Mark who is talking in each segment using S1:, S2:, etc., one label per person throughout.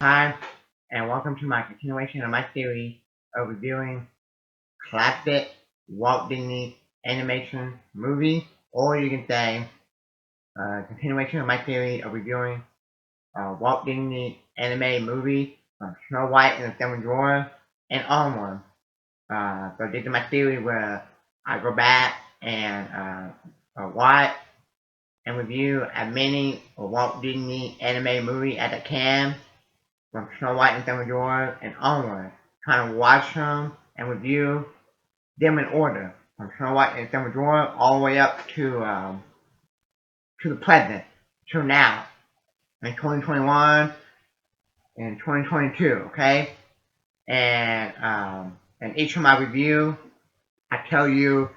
S1: Hi, and welcome to my continuation of my series of reviewing classic Walt Disney animation movie, or you can say continuation of my series of reviewing Walt Disney anime movie from Snow White and the Seven Dwarfs and onward. So this is my series where I go back and watch and review as many Walt Disney anime movie as I can from Snow White and Seven Dwarfs and onward. Kind of watch them and review them in order from Snow White and Seven Dwarfs all the way up to the present, to now, in 2021 and 2022. Okay, and each of my review, I tell you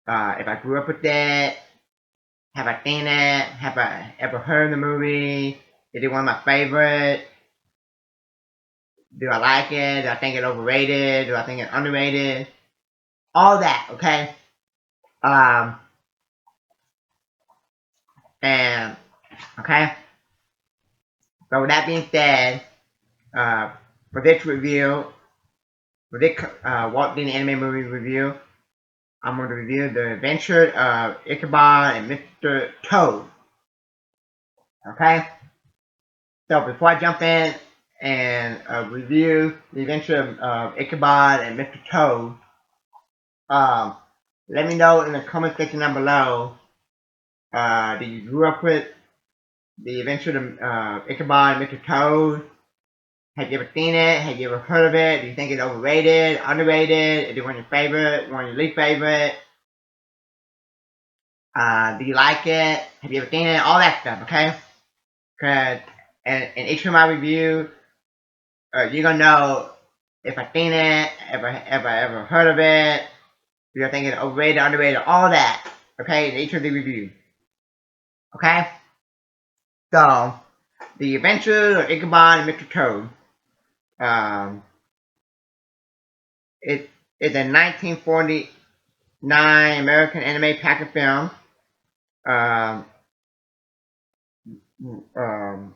S1: if I grew up with it, have I seen it, have I ever heard of the movie, is it one of my favorites? Do I like it? Do I think it's overrated? Do I think it's underrated? All that, okay? Um, and, okay? So with that being said, uh, for this review, for this Walt Disney anime movie review, I'm going to review the adventure of Ichabod and Mr. Toad, okay? So before I jump in and review the adventure of Ichabod and Mr. Toad, um, let me know in the comment section down below, did you grew up with the Adventure of Ichabod and Mr. Toad? Have you ever seen it? Have you ever heard of it? Do you think it's overrated, underrated? Is it one of your favorite, one of your least favorite? Do you like it? Have you ever seen it? All that stuff, okay? Cause in each of my review, you're gonna know if I've seen it, ever heard of it, if you're thinking overrated, underrated, all that, okay? In each of the reviews, okay? So, the Adventure of Ichabod and Mr. Toad. Um, it is a 1949 American anime packet film. Um, um,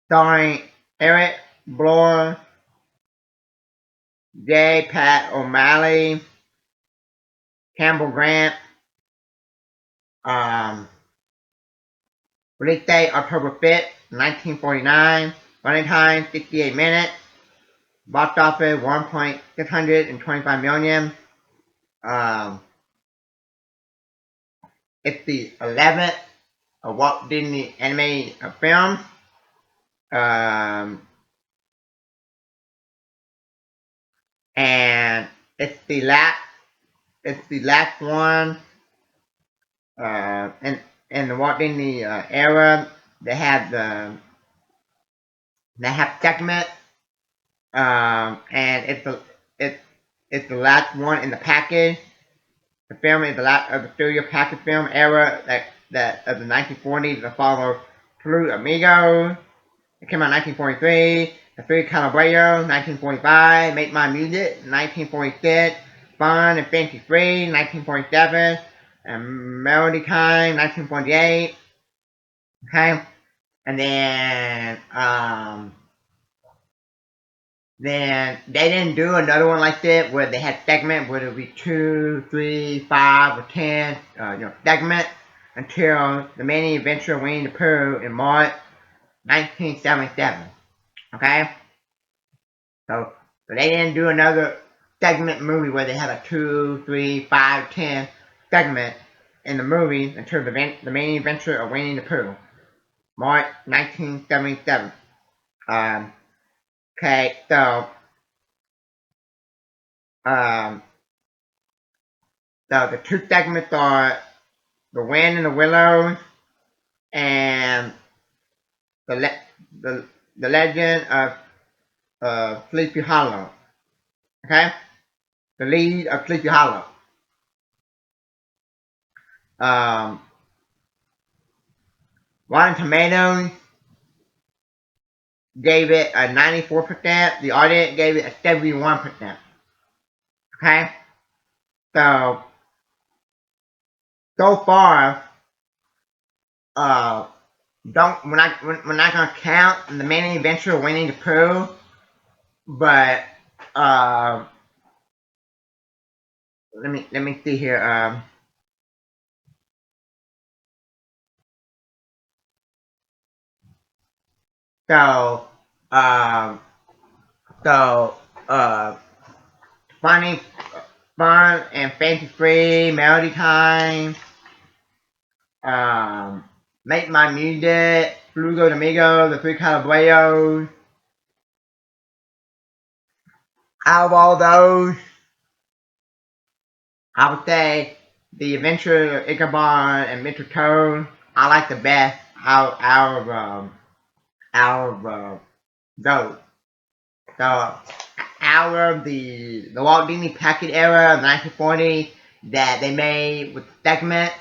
S1: Starring Eric Bloor, J. Pat O'Malley, Campbell Grant. Um, Release date October 5th, 1949. Running time 68 minutes. Box office 1.625 million. Um, it's the 11th Walt Disney anime film. Um, and it's the last one in the Walt Disney era. They have segment, and it's it's the last one in the package. The film is the last of the studio package film era that of the 1940s. The follow True Amigos. It came out in 1943. The Three Calabrios, 1945. Make My Music, 1946. Fun and Fancy Free, 1947. And Melody Time, 1948. Okay? And then they didn't do another one like that where they had segment where it would be 2, 3, 5, or 10, segment until the main adventure of Winnie the Pooh in March 1977. Okay? So they didn't do another segment movie where they had a 2, 3, 5, 10 segment in the movie until the main adventure of Winnie the Pooh, March 1977. Okay, um, so the two segments are The Wind and the Willows and the Legend of Sleepy Hollow. Okay, the lead of Sleepy Hollow. Um, Rotten Tomatoes gave it a 94%. The audience gave it a 71%. Okay, so far, don't we're not gonna count the main adventure Winnie the Pooh, but uh, let me see here. So um, so uh, funny, fun and fancy free melody time. Um, make my music, Flugo Domingo, the three Calabrios. Out of all those, I would say the Adventure of Ichabod and Mr. Toad I like the best out of those. So out of the Walt Disney packet era of 1940 that they made with segment,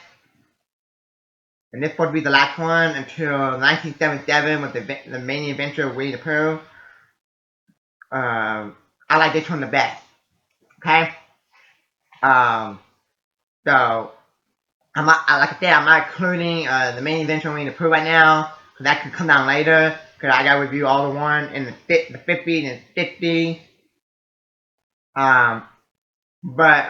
S1: and this would be the last one until 1977 with the main adventure of Winnie the Pooh. I like this one the best. Okay. Um, so like I said, I'm not including the main adventure of Winnie the Pooh right now, because that could come down later. Because I gotta review all the one in the 50 and 60. Um, but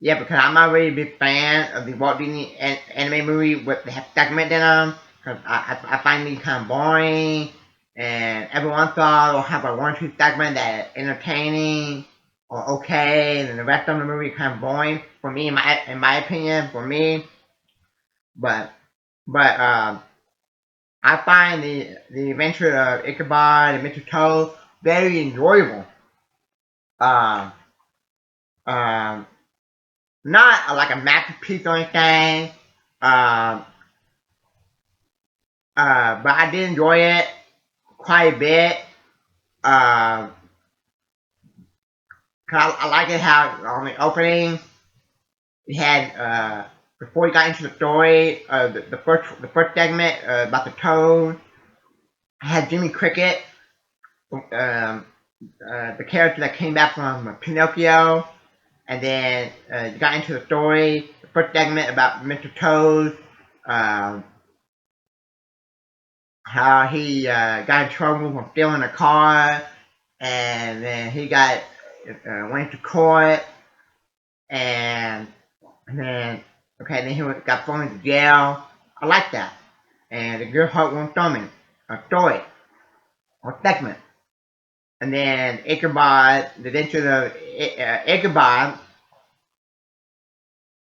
S1: yeah, because I'm not really a big fan of the Walt Disney anime movie with the segment in them. Because I find these kind of boring. And every once in a while, they'll have a 1 or 2 segment that entertaining or okay, and then the rest of the movie kind of boring for me, in my opinion, for me. But but I find the adventure of Ichabod and Mr. Toad very enjoyable. Um, um, not like a masterpiece or anything. Um, but I did enjoy it quite a bit. Um, 'Cause I like it how on the opening we had before we got into the story, the first segment about the toad. I had Jimmy Cricket, the character that came back from Pinocchio, and then you got into the story. The first segment about Mr. Toad, um, how he got in trouble for stealing a car, and then he got went to court, and then then he got thrown into jail. I like that, and the good heartwarming story or segment. And then Ichabod, the adventure of Ichabod.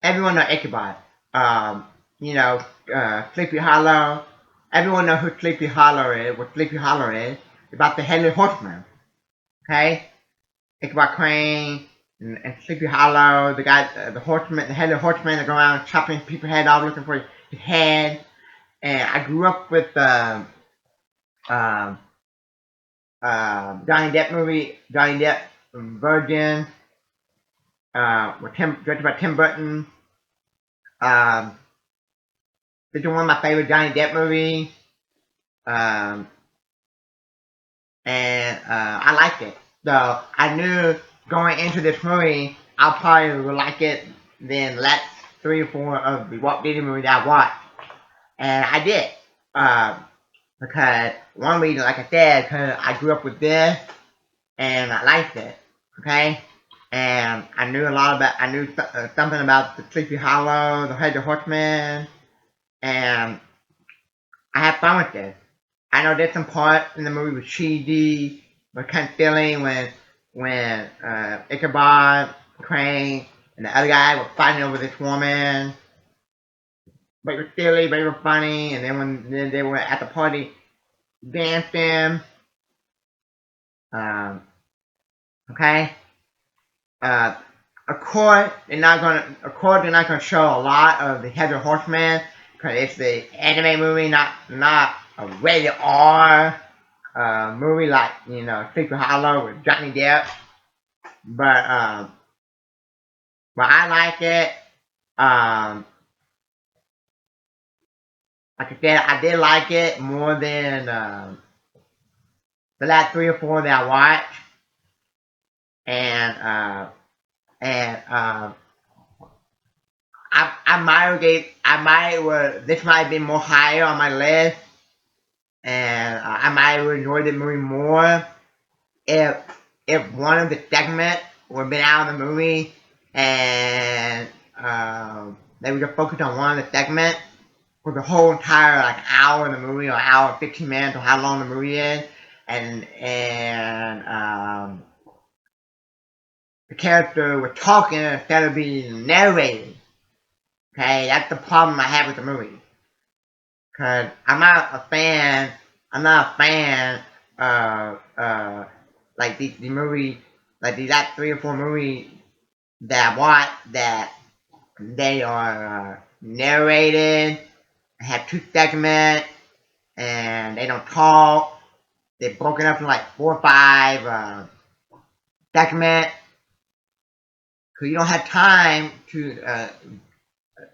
S1: Everyone know Ichabod. Um, Sleepy Hollow. Everyone know who Sleepy Hollow is. What Sleepy Hollow is. About the headless horseman. Okay, Ichabod Crane and Sleepy Hollow. The guy, the horseman, the headless horseman that go around chopping people's head off, looking for his head. And I grew up with um, Johnny Depp movie, Johnny Depp Virgin, directed by Tim Burton. Um, this is one of my favorite Johnny Depp movies. Um, and I liked it. So I knew going into this movie, I probably would like it than the last 3 or 4 of the Walt Disney movies that I watched. And I did. Because one reason, like I said, because I grew up with this and I liked it. Okay? And I knew something about the Sleepy Hollow, the Head of Horseman, and I had fun with this. I know there's some parts in the movie with cheesy, but kind of silly when Ichabod, Crane, and the other guy were fighting over this woman. But it was silly, but it was funny. And then they were at the party dancing. Um, okay. Uh, they're not gonna show a lot of the Heather Horseman because it's the anime movie, not a rated R movie like Sleepy Hollow with Johnny Depp. But I like it. Um, like I said, I did like it more than the last 3 or 4 that I watched, and and this might have been more higher on my list, and I might have enjoyed the movie more if one of the segments would have been out of the movie, and they would have focused on one of the segments for the whole entire like hour of the movie, or hour and 15 minutes, or how long the movie is, and the character was talking instead of being narrated. Okay, that's the problem I have with the movie. Cause I'm not a fan. I'm not a fan of like the movie, like these that 3 or 4 movies that I watch that they are narrated, have 2 segments, and they don't talk. They're broken up in like 4 or 5 segments. Cause you don't have time to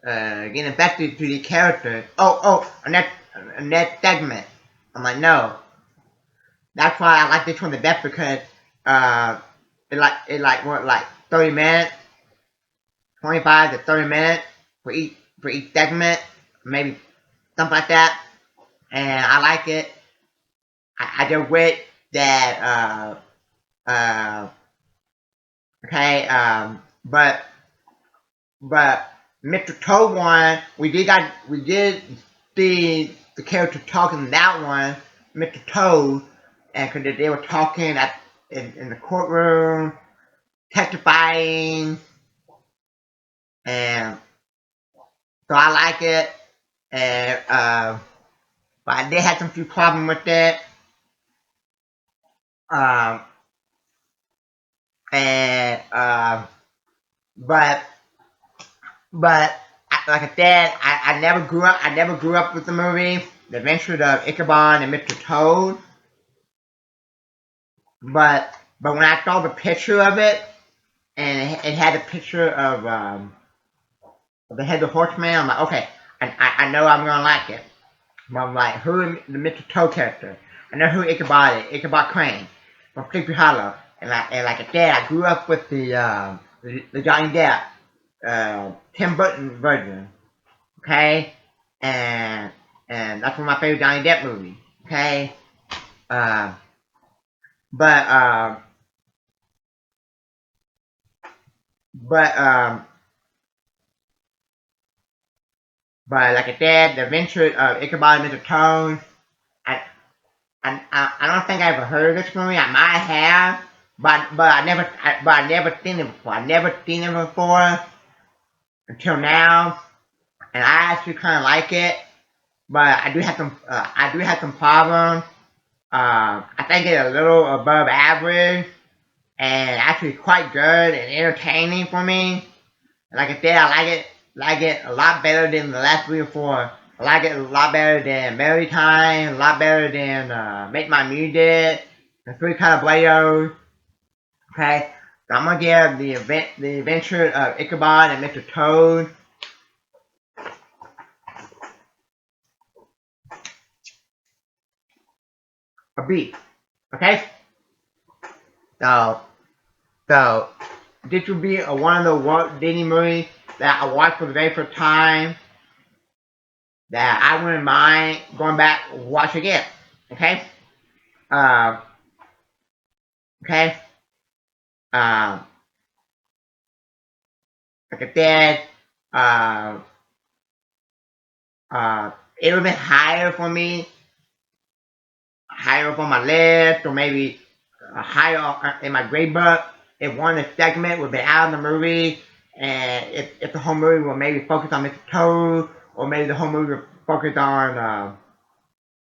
S1: get invested to the character. A next segment. I'm like, no. That's why I like this one the best, because like 30 minutes, 25 to 30 minutes for each segment, maybe something like that, and I like it. I just wish that okay, but Mr. Toad one, we did see the character talking in that one, Mr. Toad, and because they were talking in the courtroom, testifying, and so I like it, and but I did have some few problems with it, um, and but like I said, I never grew up. I never grew up with the movie, The Adventures of Ichabod and Mr. Toad. But when I saw the picture of it, and it had a picture of the head of the horseman, I'm like, okay, I know I'm gonna like it. But I'm like, who is the Mr. Toad character? I know who Ichabod is, Ichabod Crane from Sleepy Hollow. And like I said, I grew up with the Johnny Depp, Tim Burton version. Okay, and that's one of my favorite Johnny Depp movies. Okay, uh, but but like I said, The Adventure of Ichabod and Mr. Toad. I, I don't think I ever heard of this movie. I might have, but I never seen it before. I never seen it before until now, and I actually kind of like it. But I do have some problems. I think it's a little above average, and actually quite good and entertaining for me. Like I said, I like it a lot better than the last 3 or 4. I like it a lot better than Merry Time, a lot better than Make My Music, the 3 Calabrios. Okay, so I'm gonna give the Adventure of Ichabod and Mr. Toad a B. Okay, so so this would be one of the Walt Disney movies that I watched for the very first time, that I wouldn't mind going back and watch again. Okay? Uh, okay? Uh, like I said, uh, it would have been higher for me, higher up on my list, or maybe higher in my grade book if one of the segments would be out of the movie, and if the whole movie would maybe focus on Mr. Toad, or maybe the whole movie would focus on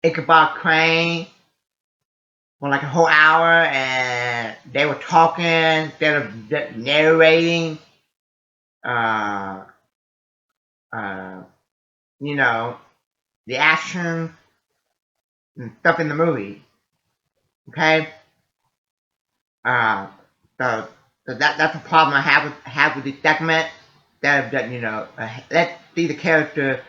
S1: Ichabod Crane for like a whole hour, and they were talking instead of narrating, uh, uh, you know, the action and stuff in the movie. Okay, uh, so that's a problem I have with this segment. That let's see the character,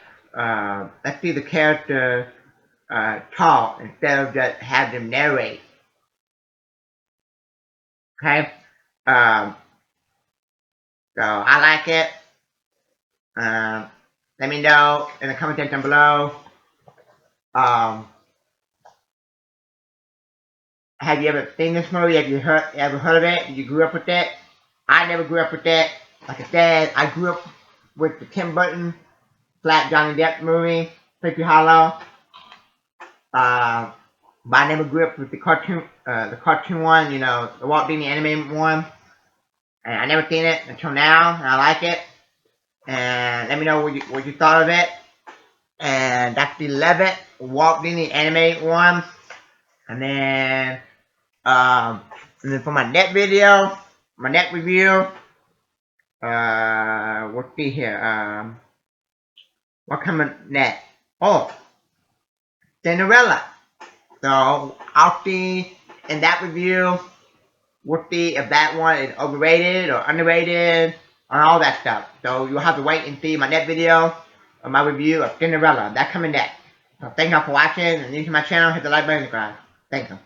S1: talk instead of just have them narrate. Okay, um, so I like it. Let me know in the comment section below. Have you ever seen this movie? Have you ever heard of it? Did you grew up with it? I never grew up with it. Like I said, I grew up with the Tim Burton / Johnny Depp movie, Sleepy Hollow. But I never grew up with the cartoon one, you know, the Walt Disney animated one. And I never seen it until now, and I like it. And let me know what you thought of it. And that's the 11th Walt Disney animated one. And then for my next video, my next review, let's see here. What coming next? Oh, Cinderella. So I'll see in that review. We'll see if that one is overrated or underrated and all that stuff. So you'll have to wait and see my next video of my review of Cinderella. That's coming next. So thank y'all for watching, and if you're new to my channel, hit the like button and subscribe. Thank you.